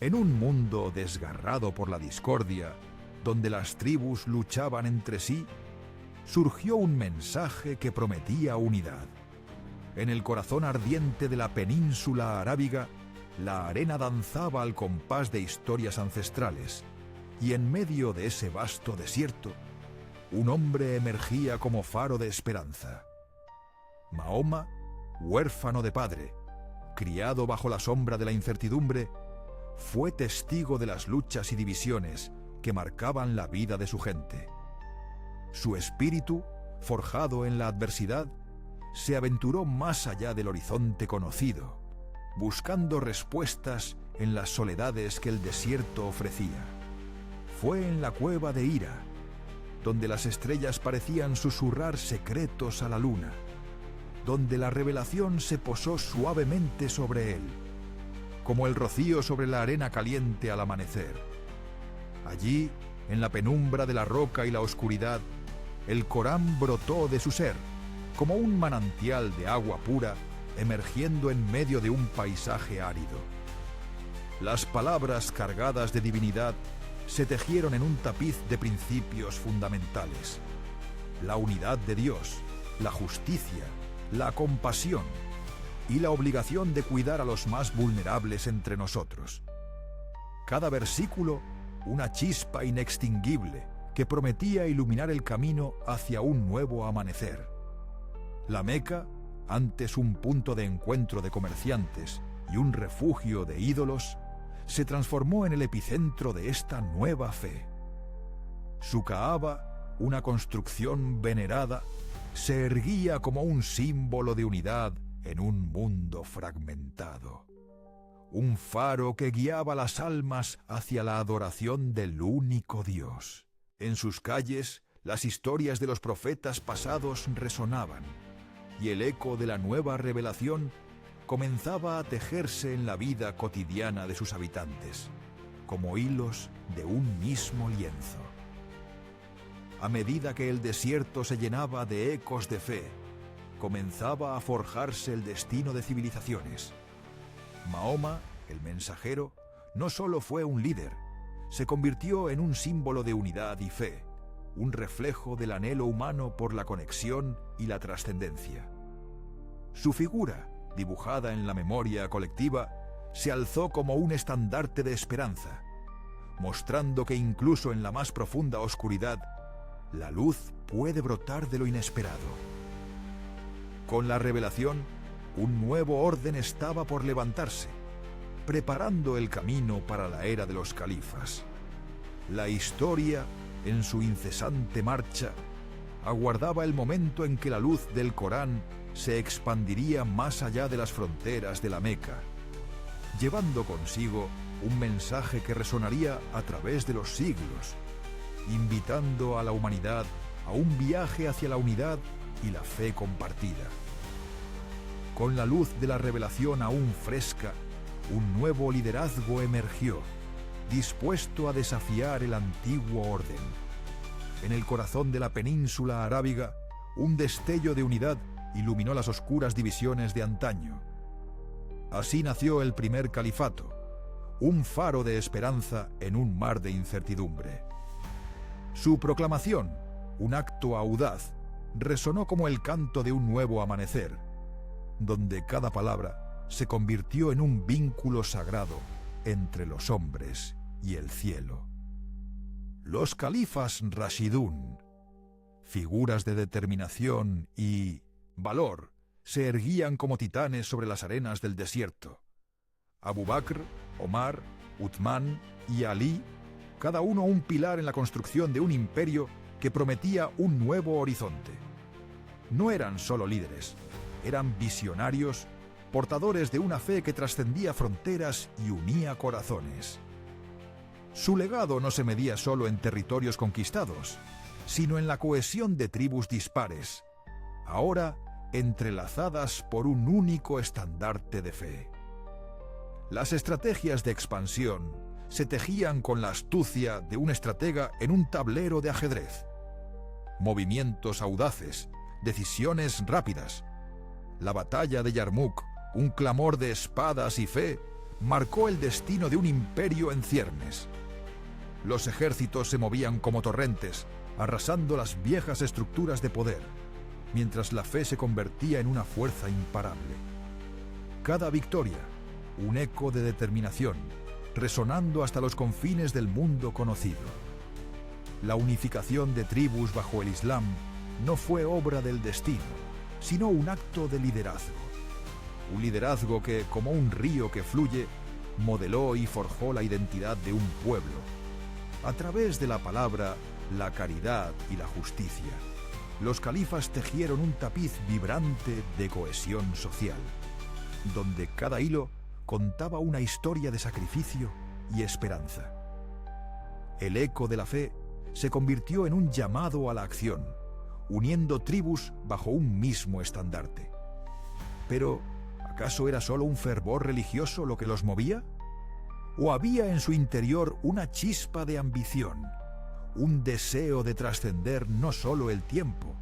En un mundo desgarrado por la discordia, donde las tribus luchaban entre sí, surgió un mensaje que prometía unidad. En el corazón ardiente de la península arábiga, la arena danzaba al compás de historias ancestrales, y en medio de ese vasto desierto, un hombre emergía como faro de esperanza. Mahoma, huérfano de padre, criado bajo la sombra de la incertidumbre, fue testigo de las luchas y divisiones que marcaban la vida de su gente. Su espíritu, forjado en la adversidad, se aventuró más allá del horizonte conocido, buscando respuestas en las soledades que el desierto ofrecía. Fue en la cueva de Hira, donde las estrellas parecían susurrar secretos a la luna, donde la revelación se posó suavemente sobre él, como el rocío sobre la arena caliente al amanecer. Allí, en la penumbra de la roca y la oscuridad, el Corán brotó de su ser, como un manantial de agua pura emergiendo en medio de un paisaje árido. Las palabras cargadas de divinidad se tejieron en un tapiz de principios fundamentales: la unidad de Dios, la justicia, la compasión y la obligación de cuidar a los más vulnerables entre nosotros. Cada versículo, una chispa inextinguible que prometía iluminar el camino hacia un nuevo amanecer. La Meca, antes un punto de encuentro de comerciantes y un refugio de ídolos, se transformó en el epicentro de esta nueva fe. Su Kaaba, una construcción venerada, se erguía como un símbolo de unidad en un mundo fragmentado. Un faro que guiaba las almas hacia la adoración del único Dios. En sus calles, las historias de los profetas pasados resonaban, y el eco de la nueva revelación comenzaba a tejerse en la vida cotidiana de sus habitantes, como hilos de un mismo lienzo. A medida que el desierto se llenaba de ecos de fe, comenzaba a forjarse el destino de civilizaciones. Mahoma, el mensajero, no solo fue un líder, se convirtió en un símbolo de unidad y fe, un reflejo del anhelo humano por la conexión y la trascendencia. Su figura, dibujada en la memoria colectiva, se alzó como un estandarte de esperanza, mostrando que incluso en la más profunda oscuridad, la luz puede brotar de lo inesperado. Con la revelación, un nuevo orden estaba por levantarse, preparando el camino para la era de los califas. La historia, en su incesante marcha, aguardaba el momento en que la luz del Corán se expandiría más allá de las fronteras de la Meca, llevando consigo un mensaje que resonaría a través de los siglos, invitando a la humanidad a un viaje hacia la unidad y la fe compartida. Con la luz de la revelación aún fresca, un nuevo liderazgo emergió, dispuesto a desafiar el antiguo orden. En el corazón de la península arábiga, un destello de unidad iluminó las oscuras divisiones de antaño. Así nació el primer califato, un faro de esperanza en un mar de incertidumbre. Su proclamación, un acto audaz, resonó como el canto de un nuevo amanecer, donde cada palabra se convirtió en un vínculo sagrado entre los hombres y el cielo. Los califas Rashidún, figuras de determinación y valor, se erguían como titanes sobre las arenas del desierto. Abu Bakr, Omar, Uthman y Ali, cada uno un pilar en la construcción de un imperio que prometía un nuevo horizonte. No eran solo líderes, eran visionarios, portadores de una fe que trascendía fronteras y unía corazones. Su legado no se medía solo en territorios conquistados, sino en la cohesión de tribus dispares, ahora entrelazadas por un único estandarte de fe. Las estrategias de expansión se tejían con la astucia de un estratega en un tablero de ajedrez. Movimientos audaces, decisiones rápidas. La batalla de Yarmouk, un clamor de espadas y fe, marcó el destino de un imperio en ciernes. Los ejércitos se movían como torrentes, arrasando las viejas estructuras de poder, mientras la fe se convertía en una fuerza imparable. Cada victoria, un eco de determinación, resonando hasta los confines del mundo conocido. La unificación de tribus bajo el Islam no fue obra del destino, sino un acto de liderazgo. Un liderazgo que, como un río que fluye, modeló y forjó la identidad de un pueblo, a través de la palabra, la caridad y la justicia. Los califas tejieron un tapiz vibrante de cohesión social, donde cada hilo contaba una historia de sacrificio y esperanza. El eco de la fe se convirtió en un llamado a la acción, uniendo tribus bajo un mismo estandarte. Pero, ¿acaso era solo un fervor religioso lo que los movía? ¿O había en su interior una chispa de ambición, un deseo de trascender no solo el tiempo,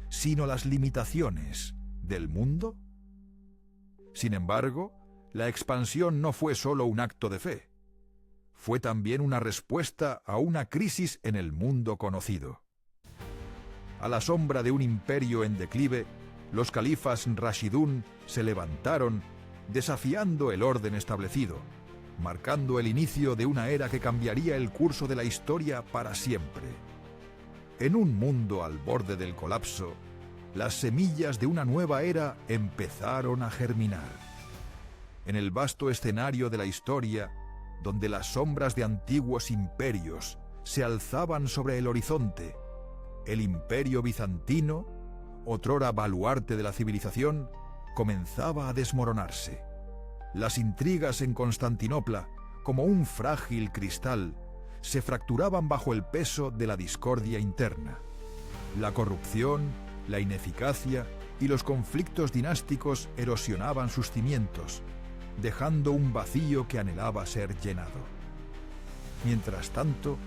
sino las limitaciones del mundo? Sin embargo, la expansión no fue solo un acto de fe. Fue también una respuesta a una crisis en el mundo conocido. A la sombra de un imperio en declive, los califas Rashidún se levantaron, desafiando el orden establecido, marcando el inicio de una era que cambiaría el curso de la historia para siempre. En un mundo al borde del colapso, las semillas de una nueva era empezaron a germinar. En el vasto escenario de la historia, donde las sombras de antiguos imperios se alzaban sobre el horizonte, el imperio bizantino, otrora baluarte de la civilización, comenzaba a desmoronarse. Las intrigas en Constantinopla, como un frágil cristal, se fracturaban bajo el peso de la discordia interna. La corrupción, la ineficacia y los conflictos dinásticos erosionaban sus cimientos, dejando un vacío que anhelaba ser llenado. Mientras tanto,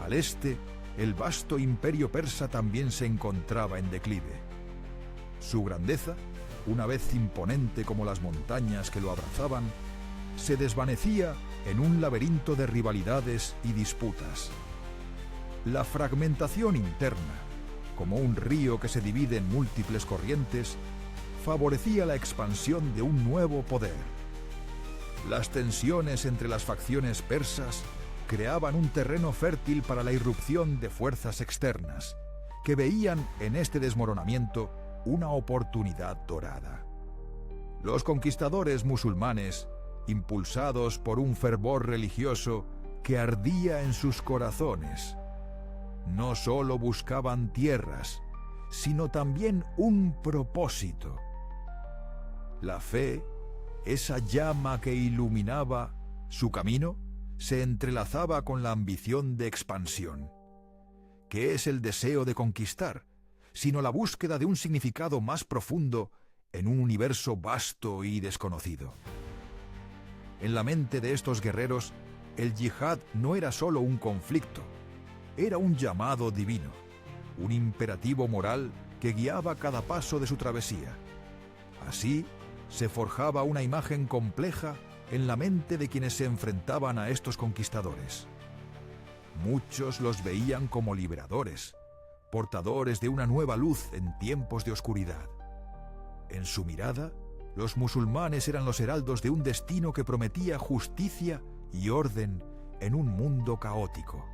al este, el vasto imperio persa también se encontraba en declive. Su grandeza, una vez imponente como las montañas que lo abrazaban, se desvanecía en un laberinto de rivalidades y disputas. La fragmentación interna, como un río que se divide en múltiples corrientes, favorecía la expansión de un nuevo poder. Las tensiones entre las facciones persas creaban un terreno fértil para la irrupción de fuerzas externas, que veían en este desmoronamiento una oportunidad dorada. Los conquistadores musulmanes, impulsados por un fervor religioso que ardía en sus corazones, no solo buscaban tierras, sino también un propósito. La fe, esa llama que iluminaba su camino, se entrelazaba con la ambición de expansión. ¿Qué es el deseo de conquistar, sino la búsqueda de un significado más profundo en un universo vasto y desconocido? En la mente de estos guerreros, el yihad no era solo un conflicto, era un llamado divino, un imperativo moral que guiaba cada paso de su travesía. Así, se forjaba una imagen compleja en la mente de quienes se enfrentaban a estos conquistadores. Muchos los veían como liberadores, portadores de una nueva luz en tiempos de oscuridad. En su mirada, los musulmanes eran los heraldos de un destino que prometía justicia y orden en un mundo caótico.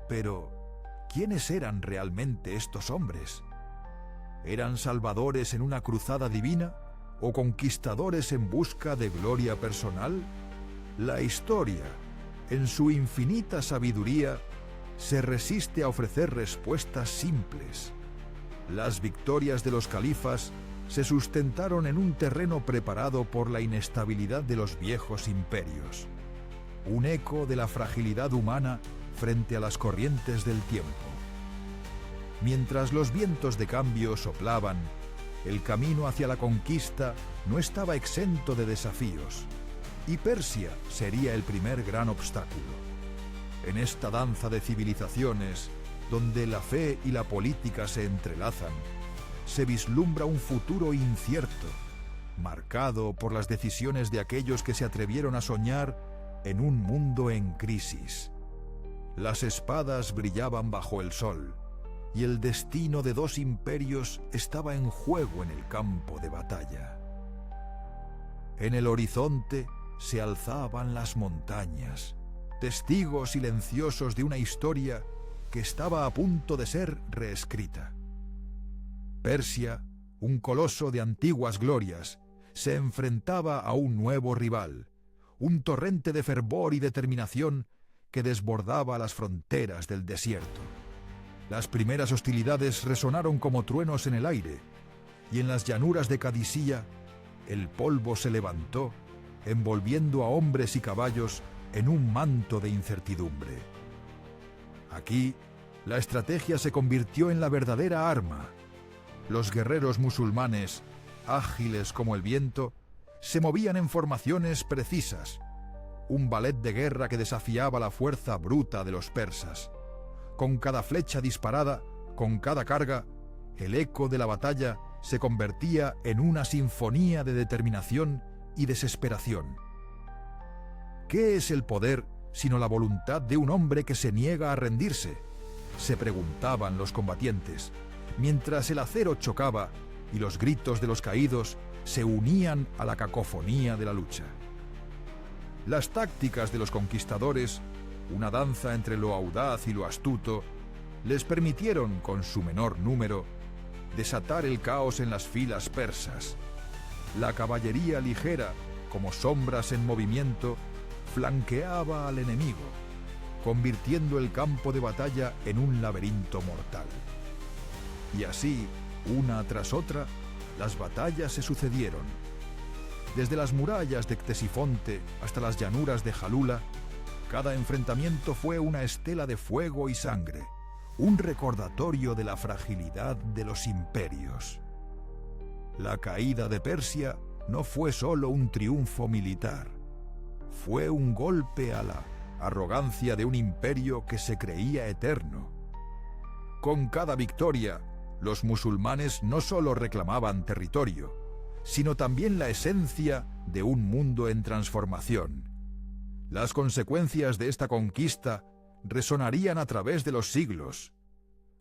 Pero, ¿quiénes eran realmente estos hombres? ¿Eran salvadores en una cruzada divina o conquistadores en busca de gloria personal? La historia, en su infinita sabiduría, se resiste a ofrecer respuestas simples. Las victorias de los califas se sustentaron en un terreno preparado por la inestabilidad de los viejos imperios, un eco de la fragilidad humana frente a las corrientes del tiempo. Mientras los vientos de cambio soplaban, el camino hacia la conquista no estaba exento de desafíos, y Persia sería el primer gran obstáculo. En esta danza de civilizaciones, donde la fe y la política se entrelazan, se vislumbra un futuro incierto, marcado por las decisiones de aquellos que se atrevieron a soñar en un mundo en crisis. Las espadas brillaban bajo el sol, y el destino de dos imperios estaba en juego en el campo de batalla. En el horizonte se alzaban las montañas, testigos silenciosos de una historia que estaba a punto de ser reescrita. Persia, un coloso de antiguas glorias, se enfrentaba a un nuevo rival, un torrente de fervor y determinación que desbordaba las fronteras del desierto. Las primeras hostilidades resonaron como truenos en el aire, y en las llanuras de Cadisía el polvo se levantó, envolviendo a hombres y caballos en un manto de incertidumbre. Aquí, la estrategia se convirtió en la verdadera arma. Los guerreros musulmanes, ágiles como el viento, se movían en formaciones precisas, un ballet de guerra que desafiaba la fuerza bruta de los persas. Con cada flecha disparada, con cada carga, el eco de la batalla se convertía en una sinfonía de determinación y desesperación. ¿Qué es el poder sino la voluntad de un hombre que se niega a rendirse?, se preguntaban los combatientes, mientras el acero chocaba y los gritos de los caídos se unían a la cacofonía de la lucha. Las tácticas de los conquistadores, una danza entre lo audaz y lo astuto, les permitieron, con su menor número, desatar el caos en las filas persas. La caballería ligera, como sombras en movimiento, flanqueaba al enemigo, convirtiendo el campo de batalla en un laberinto mortal. Y así, una tras otra, las batallas se sucedieron. Desde las murallas de Ctesifonte hasta las llanuras de Jalula, cada enfrentamiento fue una estela de fuego y sangre, un recordatorio de la fragilidad de los imperios. La caída de Persia no fue solo un triunfo militar, fue un golpe a la arrogancia de un imperio que se creía eterno. Con cada victoria, los musulmanes no solo reclamaban territorio, sino también la esencia de un mundo en transformación. Las consecuencias de esta conquista resonarían a través de los siglos.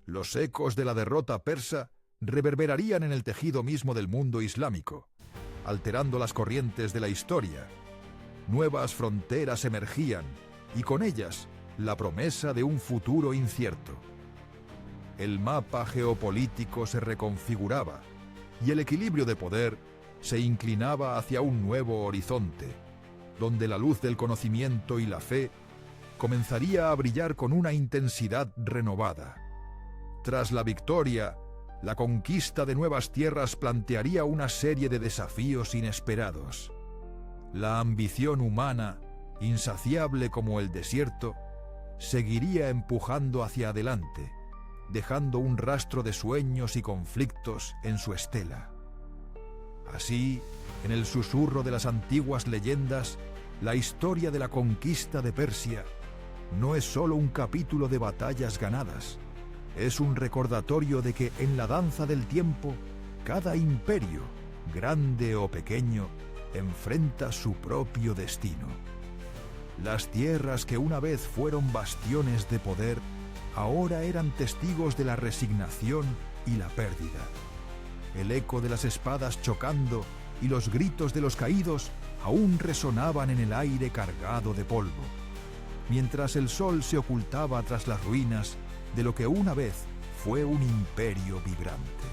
Los ecos de la derrota persa reverberarían en el tejido mismo del mundo islámico, alterando las corrientes de la historia. Nuevas fronteras emergían, y con ellas la promesa de un futuro incierto. El mapa geopolítico se reconfiguraba, y el equilibrio de poder se inclinaba hacia un nuevo horizonte, donde la luz del conocimiento y la fe comenzaría a brillar con una intensidad renovada. Tras la victoria, la conquista de nuevas tierras plantearía una serie de desafíos inesperados. La ambición humana, insaciable como el desierto, seguiría empujando hacia adelante, dejando un rastro de sueños y conflictos en su estela. Así, en el susurro de las antiguas leyendas, la historia de la conquista de Persia no es solo un capítulo de batallas ganadas, es un recordatorio de que en la danza del tiempo, cada imperio, grande o pequeño, enfrenta su propio destino. Las tierras que una vez fueron bastiones de poder, ahora eran testigos de la resignación y la pérdida. El eco de las espadas chocando y los gritos de los caídos aún resonaban en el aire cargado de polvo, mientras el sol se ocultaba tras las ruinas de lo que una vez fue un imperio vibrante.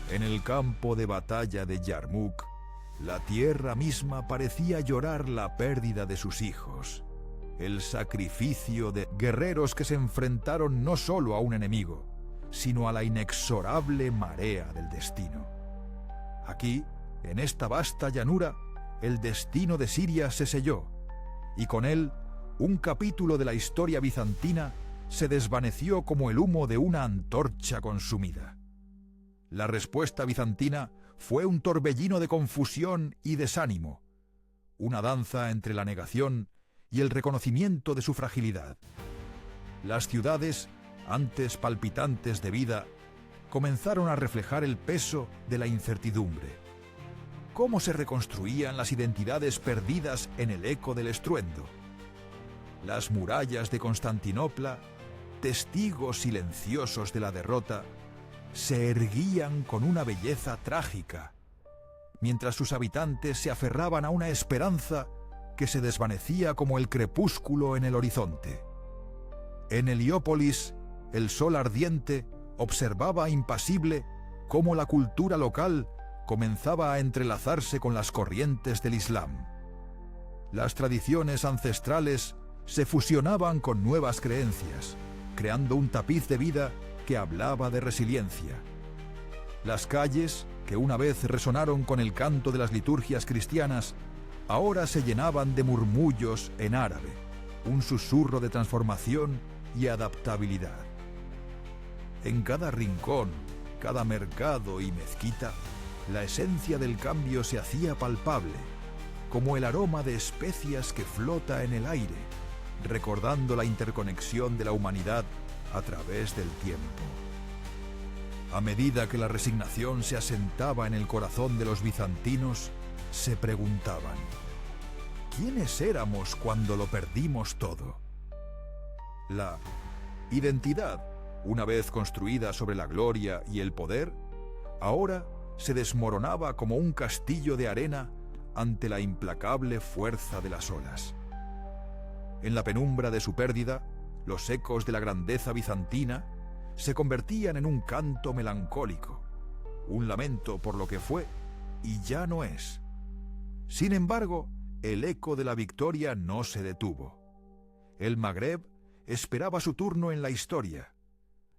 En el campo de batalla de Yarmuk, la tierra misma parecía llorar la pérdida de sus hijos, el sacrificio de guerreros que se enfrentaron no solo a un enemigo, sino a la inexorable marea del destino. Aquí, en esta vasta llanura, el destino de Siria se selló, y con él, un capítulo de la historia bizantina se desvaneció como el humo de una antorcha consumida. La respuesta bizantina fue un torbellino de confusión y desánimo, una danza entre la negación y el reconocimiento de su fragilidad. Las ciudades, antes palpitantes de vida, comenzaron a reflejar el peso de la incertidumbre. cómo se reconstruían las identidades perdidas en el eco del estruendo. Las murallas de Constantinopla, testigos silenciosos de la derrota, se erguían con una belleza trágica, mientras sus habitantes se aferraban a una esperanza que se desvanecía como el crepúsculo en el horizonte. En Heliópolis, el sol ardiente observaba impasible cómo la cultura local comenzaba a entrelazarse con las corrientes del Islam. Las tradiciones ancestrales se fusionaban con nuevas creencias, creando un tapiz de vida que hablaba de resiliencia. Las calles, que una vez resonaron con el canto de las liturgias cristianas, ahora se llenaban de murmullos en árabe, un susurro de transformación y adaptabilidad. En cada rincón, cada mercado y mezquita, la esencia del cambio se hacía palpable, como el aroma de especias que flota en el aire, recordando la interconexión de la humanidad a través del tiempo. A medida que la resignación se asentaba en el corazón de los bizantinos, se preguntaban: ¿quiénes éramos cuando lo perdimos todo? La identidad, una vez construida sobre la gloria y el poder, ahora se desmoronaba como un castillo de arena ante la implacable fuerza de las olas. En la penumbra de su pérdida, los ecos de la grandeza bizantina se convertían en un canto melancólico, un lamento por lo que fue y ya no es. Sin embargo, el eco de la victoria no se detuvo. El Magreb esperaba su turno en la historia.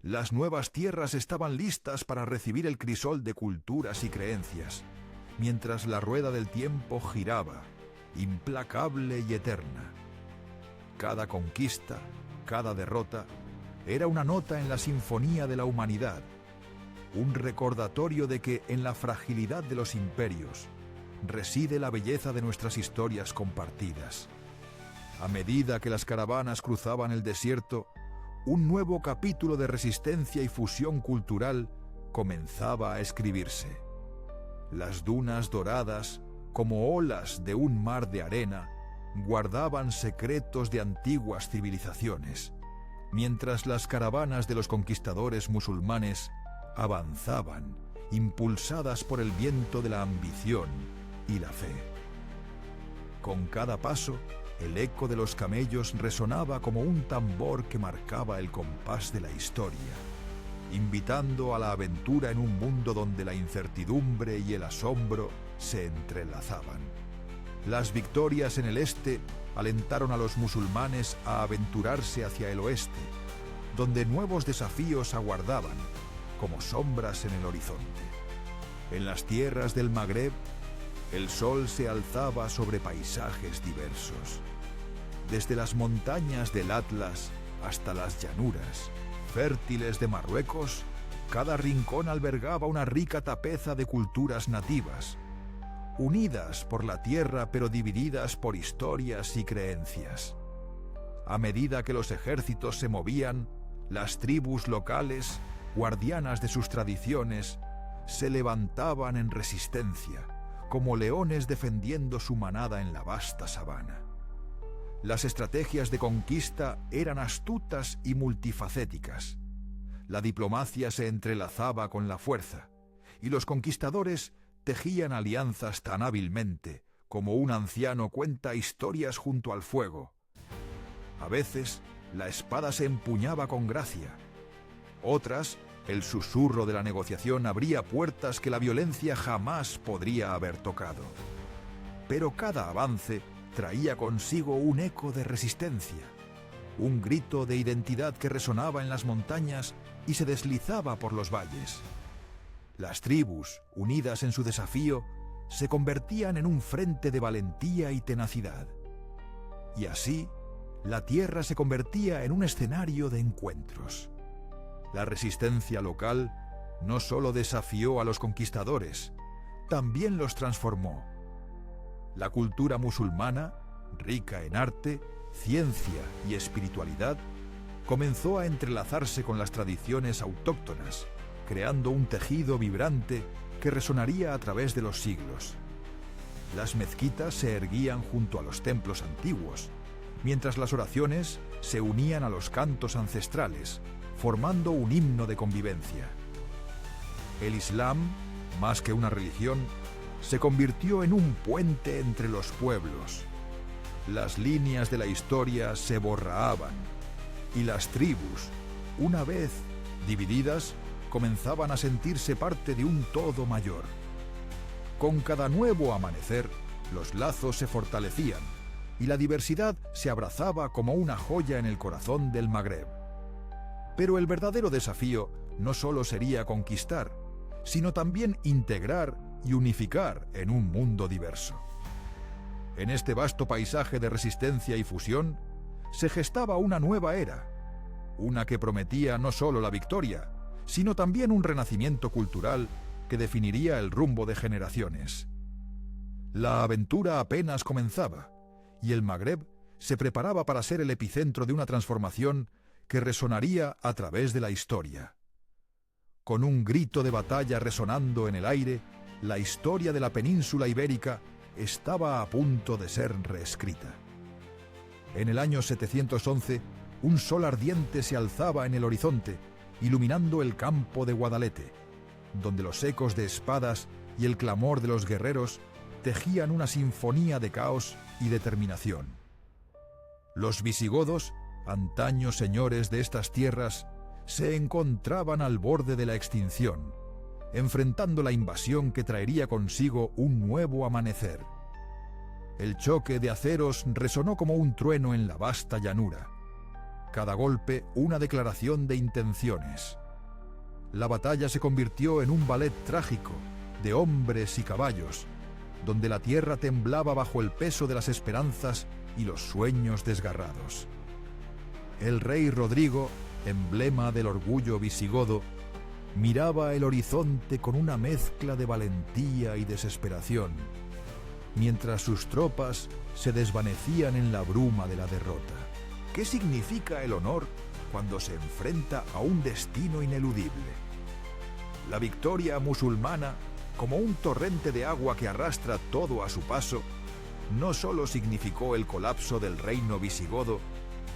Las nuevas tierras estaban listas para recibir el crisol de culturas y creencias, mientras la rueda del tiempo giraba, implacable y eterna. Cada conquista, cada derrota, era una nota en la sinfonía de la humanidad, un recordatorio de que en la fragilidad de los imperios reside la belleza de nuestras historias compartidas. A medida que las caravanas cruzaban el desierto, un nuevo capítulo de resistencia y fusión cultural comenzaba a escribirse. Las dunas doradas, como olas de un mar de arena, guardaban secretos de antiguas civilizaciones, mientras las caravanas de los conquistadores musulmanes avanzaban, impulsadas por el viento de la ambición y la fe. Con cada paso, el eco de los camellos resonaba como un tambor que marcaba el compás de la historia, invitando a la aventura en un mundo donde la incertidumbre y el asombro se entrelazaban. Las victorias en el este alentaron a los musulmanes a aventurarse hacia el oeste, donde nuevos desafíos aguardaban, como sombras en el horizonte. En las tierras del Magreb, el sol se alzaba sobre paisajes diversos. Desde las montañas del Atlas hasta las llanuras fértiles de Marruecos, cada rincón albergaba una rica tapeza de culturas nativas, unidas por la tierra pero divididas por historias y creencias. A medida que los ejércitos se movían, las tribus locales, guardianas de sus tradiciones, se levantaban en resistencia, como leones defendiendo su manada en la vasta sabana. Las estrategias de conquista eran astutas y multifacéticas. La diplomacia se entrelazaba con la fuerza, y los conquistadores tejían alianzas tan hábilmente como un anciano cuenta historias junto al fuego. A veces, la espada se empuñaba con gracia. Otras, el susurro de la negociación abría puertas que la violencia jamás podría haber tocado. Pero cada avance traía consigo un eco de resistencia, un grito de identidad que resonaba en las montañas y se deslizaba por los valles. Las tribus, unidas en su desafío, se convertían en un frente de valentía y tenacidad. Y así, la tierra se convertía en un escenario de encuentros. La resistencia local no solo desafió a los conquistadores, también los transformó. La cultura musulmana, rica en arte, ciencia y espiritualidad, comenzó a entrelazarse con las tradiciones autóctonas, creando un tejido vibrante que resonaría a través de los siglos. Las mezquitas se erguían junto a los templos antiguos, mientras las oraciones se unían a los cantos ancestrales, formando un himno de convivencia. El Islam, más que una religión, se convirtió en un puente entre los pueblos. Las líneas de la historia se borraban y las tribus, una vez divididas, comenzaban a sentirse parte de un todo mayor. Con cada nuevo amanecer, los lazos se fortalecían y la diversidad se abrazaba como una joya en el corazón del Magreb. Pero el verdadero desafío no solo sería conquistar, sino también integrar y unificar en un mundo diverso. En este vasto paisaje de resistencia y fusión, se gestaba una nueva era, una que prometía no solo la victoria, sino también un renacimiento cultural que definiría el rumbo de generaciones. La aventura apenas comenzaba, y el Magreb se preparaba para ser el epicentro de una transformación que resonaría a través de la historia. Con un grito de batalla resonando en el aire, la historia de la península ibérica estaba a punto de ser reescrita. En el año 711, un sol ardiente se alzaba en el horizonte, iluminando el campo de Guadalete, donde los ecos de espadas y el clamor de los guerreros tejían una sinfonía de caos y determinación. Los visigodos, antaño señores de estas tierras, se encontraban al borde de la extinción, enfrentando la invasión que traería consigo un nuevo amanecer. El choque de aceros resonó como un trueno en la vasta llanura. Cada golpe una declaración de intenciones. La batalla se convirtió en un ballet trágico de hombres y caballos, donde la tierra temblaba bajo el peso de las esperanzas y los sueños desgarrados. El rey Rodrigo, emblema del orgullo visigodo, miraba el horizonte con una mezcla de valentía y desesperación, mientras sus tropas se desvanecían en la bruma de la derrota. ¿Qué significa el honor cuando se enfrenta a un destino ineludible? La victoria musulmana, como un torrente de agua que arrastra todo a su paso, no solo significó el colapso del reino visigodo,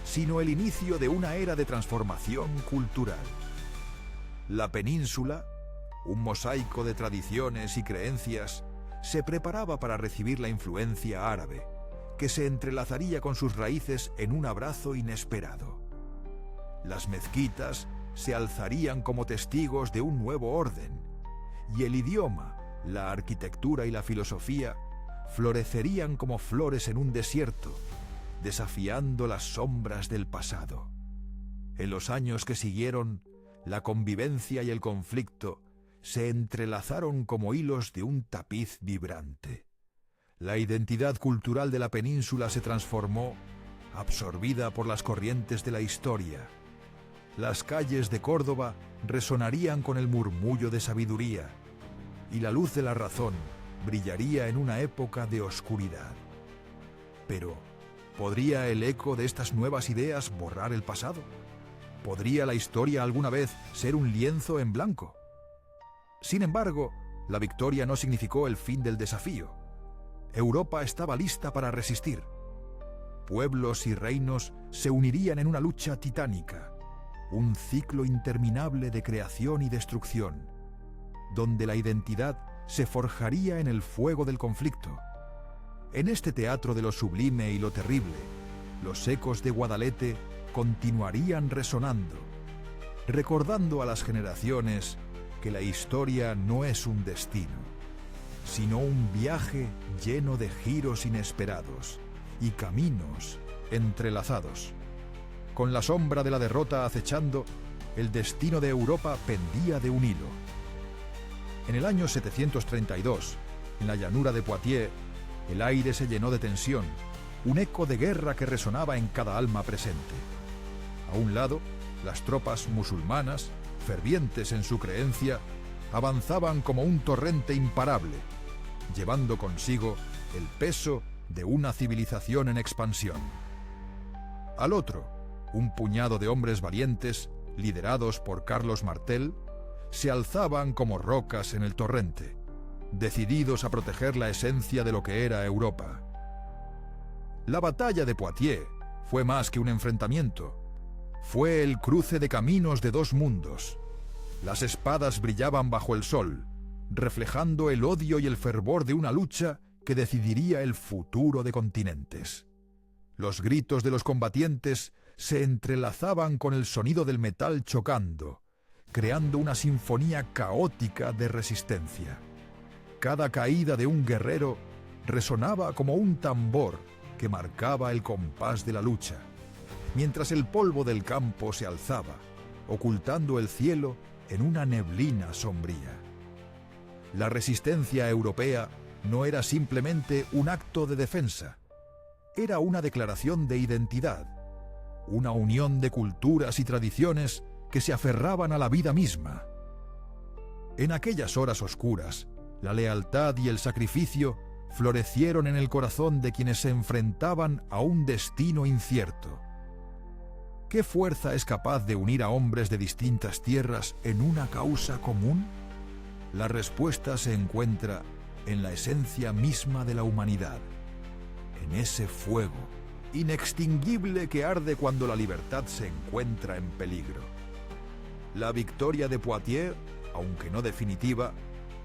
sino el inicio de una era de transformación cultural. La península, un mosaico de tradiciones y creencias, se preparaba para recibir la influencia árabe, que se entrelazaría con sus raíces en un abrazo inesperado. Las mezquitas se alzarían como testigos de un nuevo orden, y el idioma, la arquitectura y la filosofía florecerían como flores en un desierto, desafiando las sombras del pasado. En los años que siguieron, la convivencia y el conflicto se entrelazaron como hilos de un tapiz vibrante. La identidad cultural de la península se transformó, absorbida por las corrientes de la historia. Las calles de Córdoba resonarían con el murmullo de sabiduría, y la luz de la razón brillaría en una época de oscuridad. Pero, ¿podría el eco de estas nuevas ideas borrar el pasado? ¿Podría la historia alguna vez ser un lienzo en blanco? Sin embargo, la victoria no significó el fin del desafío. Europa estaba lista para resistir. Pueblos y reinos se unirían en una lucha titánica, un ciclo interminable de creación y destrucción, donde la identidad se forjaría en el fuego del conflicto. En este teatro de lo sublime y lo terrible, los ecos de Guadalete continuarían resonando, recordando a las generaciones que la historia no es un destino, sino un viaje lleno de giros inesperados y caminos entrelazados. Con la sombra de la derrota acechando, el destino de Europa pendía de un hilo. En el año 732, en la llanura de Poitiers, el aire se llenó de tensión, un eco de guerra que resonaba en cada alma presente. A un lado, las tropas musulmanas, fervientes en su creencia, avanzaban como un torrente imparable, llevando consigo el peso de una civilización en expansión. Al otro, un puñado de hombres valientes, liderados por Carlos Martel, se alzaban como rocas en el torrente, decididos a proteger la esencia de lo que era Europa. La batalla de Poitiers fue más que un enfrentamiento. Fue el cruce de caminos de dos mundos. Las espadas brillaban bajo el sol, reflejando el odio y el fervor de una lucha que decidiría el futuro de continentes. Los gritos de los combatientes se entrelazaban con el sonido del metal chocando, creando una sinfonía caótica de resistencia. Cada caída de un guerrero resonaba como un tambor que marcaba el compás de la lucha, mientras el polvo del campo se alzaba, ocultando el cielo en una neblina sombría. La resistencia europea no era simplemente un acto de defensa, era una declaración de identidad, una unión de culturas y tradiciones que se aferraban a la vida misma. En aquellas horas oscuras, la lealtad y el sacrificio florecieron en el corazón de quienes se enfrentaban a un destino incierto. ¿Qué fuerza es capaz de unir a hombres de distintas tierras en una causa común? La respuesta se encuentra en la esencia misma de la humanidad, en ese fuego inextinguible que arde cuando la libertad se encuentra en peligro. La victoria de Poitiers, aunque no definitiva,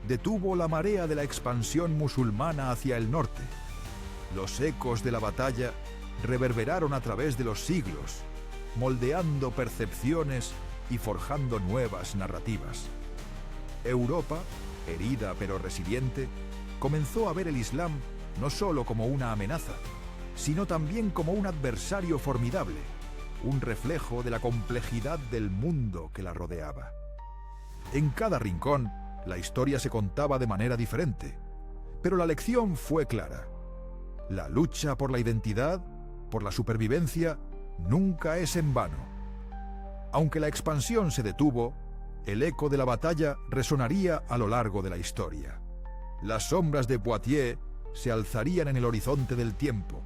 detuvo la marea de la expansión musulmana hacia el norte. Los ecos de la batalla reverberaron a través de los siglos, moldeando percepciones y forjando nuevas narrativas. Europa, herida pero resiliente, comenzó a ver el Islam no solo como una amenaza, sino también como un adversario formidable, un reflejo de la complejidad del mundo que la rodeaba. En cada rincón, la historia se contaba de manera diferente, pero la lección fue clara. La lucha por la identidad, por la supervivencia, nunca es en vano. Aunque la expansión se detuvo, el eco de la batalla resonaría a lo largo de la historia. Las sombras de Poitiers se alzarían en el horizonte del tiempo,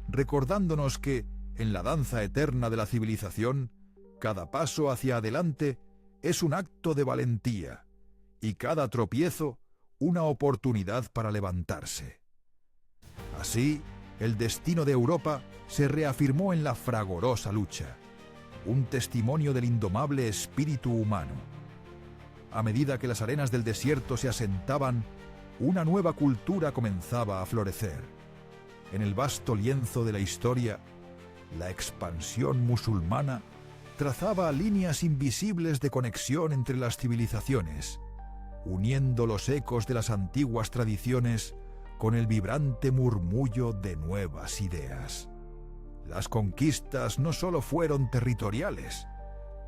recordándonos que, en la danza eterna de la civilización, cada paso hacia adelante es un acto de valentía, y cada tropiezo una oportunidad para levantarse. Así, el destino de Europa se reafirmó en la fragorosa lucha, un testimonio del indomable espíritu humano. A medida que las arenas del desierto se asentaban, una nueva cultura comenzaba a florecer. En el vasto lienzo de la historia, la expansión musulmana trazaba líneas invisibles de conexión entre las civilizaciones, uniendo los ecos de las antiguas tradiciones con el vibrante murmullo de nuevas ideas. Las conquistas no solo fueron territoriales,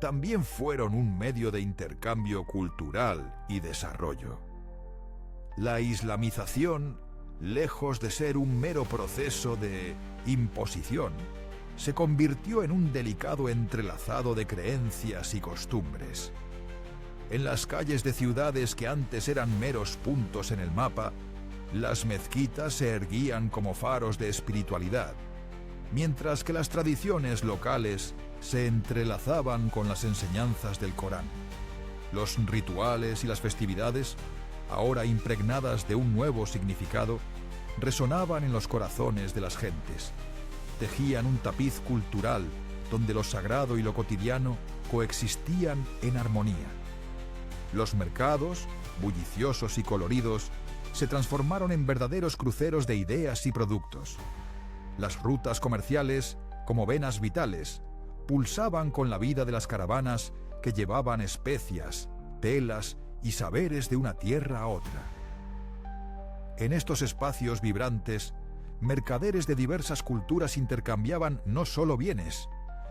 también fueron un medio de intercambio cultural y desarrollo. La islamización, lejos de ser un mero proceso de imposición, se convirtió en un delicado entrelazado de creencias y costumbres. En las calles de ciudades que antes eran meros puntos en el mapa, las mezquitas se erguían como faros de espiritualidad, mientras que las tradiciones locales se entrelazaban con las enseñanzas del Corán. Los rituales y las festividades, ahora impregnadas de un nuevo significado, resonaban en los corazones de las gentes. Tejían un tapiz cultural donde lo sagrado y lo cotidiano coexistían en armonía. Los mercados, bulliciosos y coloridos, se transformaron en verdaderos cruceros de ideas y productos. Las rutas comerciales, como venas vitales, pulsaban con la vida de las caravanas que llevaban especias, telas y saberes de una tierra a otra. En estos espacios vibrantes, mercaderes de diversas culturas intercambiaban no solo bienes,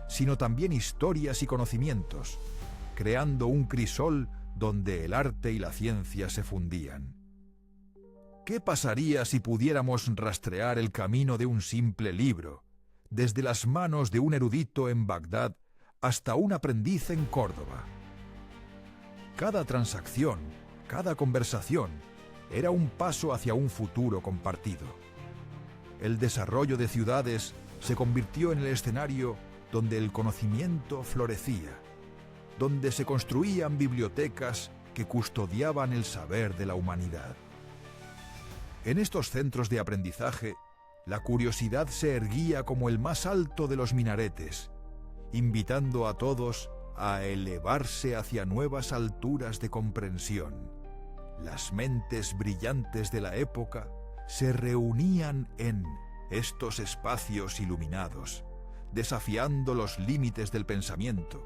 sino también historias y conocimientos, creando un crisol donde el arte y la ciencia se fundían. ¿Qué pasaría si pudiéramos rastrear el camino de un simple libro, desde las manos de un erudito en Bagdad hasta un aprendiz en Córdoba? Cada transacción, cada conversación, era un paso hacia un futuro compartido. El desarrollo de ciudades se convirtió en el escenario donde el conocimiento florecía, donde se construían bibliotecas que custodiaban el saber de la humanidad. En estos centros de aprendizaje, la curiosidad se erguía como el más alto de los minaretes, invitando a todos a elevarse hacia nuevas alturas de comprensión. Las mentes brillantes de la época se reunían en estos espacios iluminados, desafiando los límites del pensamiento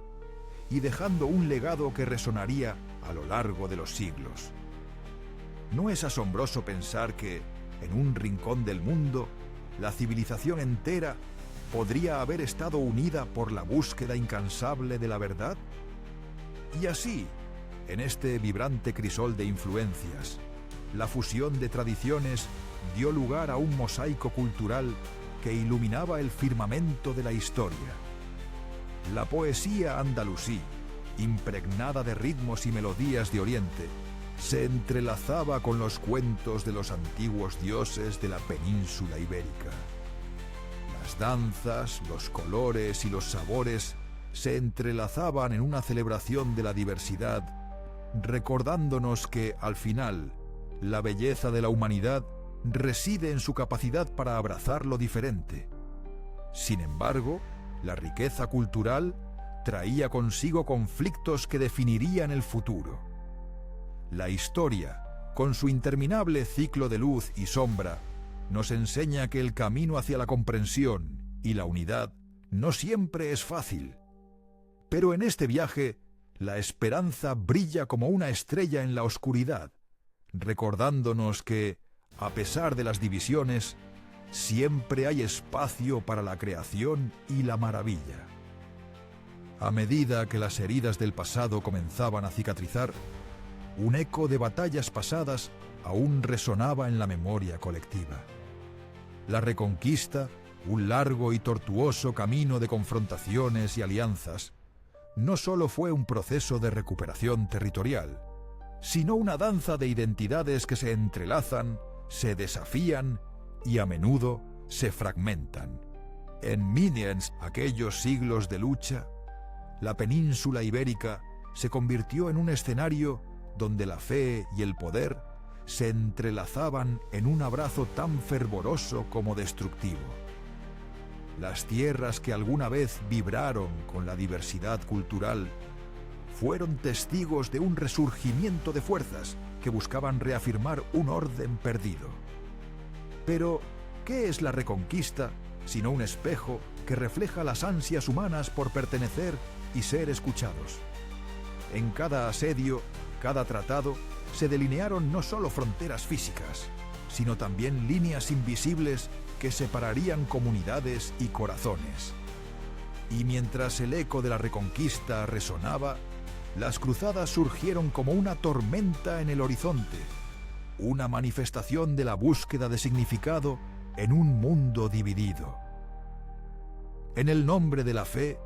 y dejando un legado que resonaría a lo largo de los siglos. ¿No es asombroso pensar que, en un rincón del mundo, la civilización entera podría haber estado unida por la búsqueda incansable de la verdad? Y así, en este vibrante crisol de influencias, la fusión de tradiciones dio lugar a un mosaico cultural que iluminaba el firmamento de la historia. La poesía andalusí, impregnada de ritmos y melodías de Oriente, se entrelazaba con los cuentos de los antiguos dioses de la península ibérica. Las danzas, los colores y los sabores se entrelazaban en una celebración de la diversidad, recordándonos que, al final, la belleza de la humanidad reside en su capacidad para abrazar lo diferente. Sin embargo, la riqueza cultural traía consigo conflictos que definirían el futuro. La historia, con su interminable ciclo de luz y sombra, nos enseña que el camino hacia la comprensión y la unidad no siempre es fácil. Pero en este viaje, la esperanza brilla como una estrella en la oscuridad, recordándonos que, a pesar de las divisiones, siempre hay espacio para la creación y la maravilla. A medida que las heridas del pasado comenzaban a cicatrizar, un eco de batallas pasadas aún resonaba en la memoria colectiva. La Reconquista, un largo y tortuoso camino de confrontaciones y alianzas, no solo fue un proceso de recuperación territorial, sino una danza de identidades que se entrelazan, se desafían y a menudo se fragmentan. En Miniens, aquellos siglos de lucha, la península ibérica se convirtió en un escenario donde la fe y el poder se entrelazaban en un abrazo tan fervoroso como destructivo. Las tierras que alguna vez vibraron con la diversidad cultural fueron testigos de un resurgimiento de fuerzas que buscaban reafirmar un orden perdido. Pero, ¿qué es la Reconquista sino un espejo que refleja las ansias humanas por pertenecer y ser escuchados? En cada asedio, cada tratado, se delinearon no solo fronteras físicas, sino también líneas invisibles que separarían comunidades y corazones. Y mientras el eco de la Reconquista resonaba, las cruzadas surgieron como una tormenta en el horizonte, una manifestación de la búsqueda de significado en un mundo dividido. En el nombre de la fe,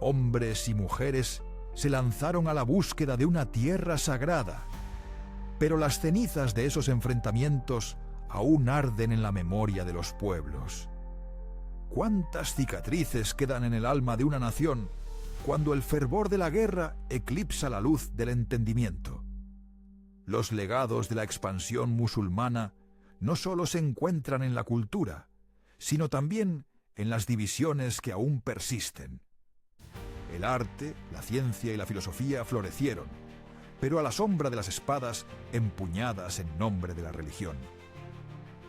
hombres y mujeres se lanzaron a la búsqueda de una tierra sagrada, pero las cenizas de esos enfrentamientos aún arden en la memoria de los pueblos. ¿Cuántas cicatrices quedan en el alma de una nación cuando el fervor de la guerra eclipsa la luz del entendimiento? Los legados de la expansión musulmana no solo se encuentran en la cultura, sino también en las divisiones que aún persisten. El arte, la ciencia y la filosofía florecieron, pero a la sombra de las espadas empuñadas en nombre de la religión.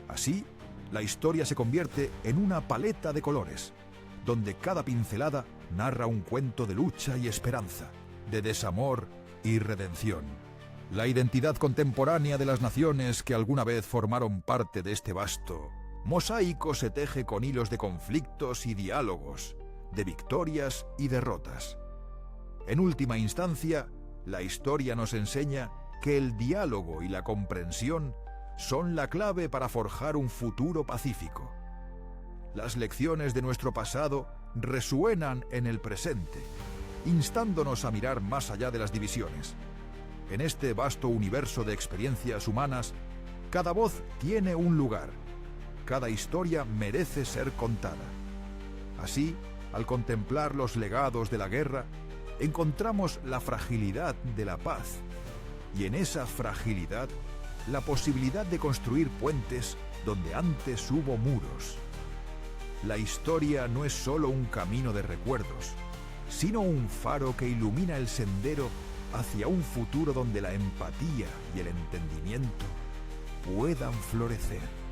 Así, la historia se convierte en una paleta de colores, donde cada pincelada narra un cuento de lucha y esperanza, de desamor y redención. La identidad contemporánea de las naciones que alguna vez formaron parte de este vasto mosaico se teje con hilos de conflictos y diálogos, de victorias y derrotas. En última instancia, la historia nos enseña que el diálogo y la comprensión son la clave para forjar un futuro pacífico. Las lecciones de nuestro pasado resuenan en el presente, instándonos a mirar más allá de las divisiones. En este vasto universo de experiencias humanas, cada voz tiene un lugar, cada historia merece ser contada. Así, al contemplar los legados de la guerra, encontramos la fragilidad de la paz, y en esa fragilidad la posibilidad de construir puentes donde antes hubo muros. La historia no es solo un camino de recuerdos, sino un faro que ilumina el sendero hacia un futuro donde la empatía y el entendimiento puedan florecer.